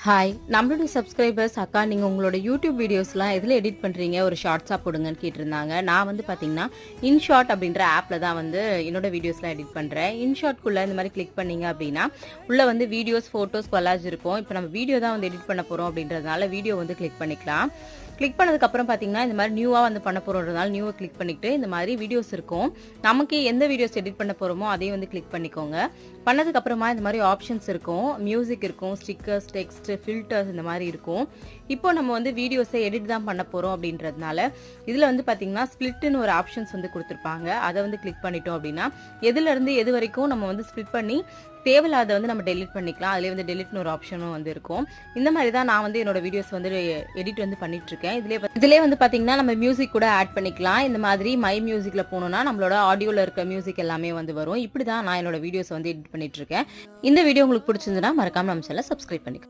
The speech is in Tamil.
ஹாய் நம்மளுடைய சப்ஸ்கிரைபர்ஸ் அக்கா நீங்கள் உங்களோட யூடியூப் வீடியோஸ்லாம் எதில் எடிட் பண்ணுறீங்க ஒரு ஷார்ட்ஸாக போடுங்கன்னு கேட்டிருந்தாங்க. நான் வந்து பார்த்தீங்கன்னா இன்ஷார்ட் அப்படின்ற ஆப்பில் தான் வந்து என்னோட வீடியோஸ்லாம் எடிட் பண்ணுறேன். இன்ஷார்ட்குள்ளே இந்த மாதிரி கிளிக் பண்ணிங்க அப்படின்னா உள்ளே வந்து வீடியோஸ் ஃபோட்டோஸ் கொலாஜ் இருக்கும். இப்போ நம்ம வீடியோ தான் வந்து எடிட் பண்ண போகிறோம் அப்படின்றதுனால வீடியோ வந்து கிளிக் பண்ணிக்கலாம். கிளிக் பண்ணதுக்கப்புறம் பார்த்தீங்கன்னா இந்த மாதிரி நியூவாக வந்து பண்ண போகிறதுனால நியூவை கிளிக் பண்ணிவிட்டு இந்த மாதிரி வீடியோஸ் இருக்கும். நமக்கு எந்த வீடியோஸ் எடிட் பண்ண போகிறோமோ அதையும் வந்து கிளிக் பண்ணிக்கோங்க. பண்ணதுக்கப்புறமா இந்த மாதிரி ஆப்ஷன்ஸ் இருக்கும், மியூசிக் இருக்கும், ஸ்டிக்கர்ஸ், டெக்ஸ்ட், ஃபில்டர்ஸ் இந்த மாதிரி இருக்கும். இப்போ நம்ம வந்து வீடியோஸை எடிட் தான் பண்ண போகிறோம் அப்படின்றதுனால இதில் வந்து பார்த்தீங்கன்னா ஸ்ப்ளிட்னு ஒரு ஆப்ஷன்ஸ் வந்து கொடுத்துருப்பாங்க. அதை வந்து கிளிக் பண்ணிட்டோம் அப்படின்னா எதுலேருந்து எது வரைக்கும் நம்ம வந்து ஸ்ப்ளிட் பண்ணி தேவையில்லாத வந்து நம்ம டெலிட் பண்ணிக்கலாம். அதிலே வந்து டெலிட்னு ஒரு ஆப்ஷனும் வந்து இருக்கும். இந்த மாதிரி தான் நான் வந்து என்னோட வீடியோஸ் வந்து எடிட் வந்து பண்ணிட்டு இருக்கேன். இதிலே வந்து பார்த்தீங்கன்னா நம்ம மியூசிக் கூட ஆட் பண்ணிக்கலாம். இந்த மாதிரி மை மியூசிக்கில் போனோம்னா நம்மளோட ஆடியோவில் இருக்க மியூசிக் எல்லாமே வந்து வரும். இப்படி தான் நான் என்னோட வீடியோஸ் வந்து எடிட் பண்ணிட்டு இருக்கேன். இந்த வீடியோ உங்களுக்கு பிடிச்சிருந்ததுன்னா மறக்காம நம்ம சேனலை சப்ஸ்கிரைப் பண்ணிக்கோங்க.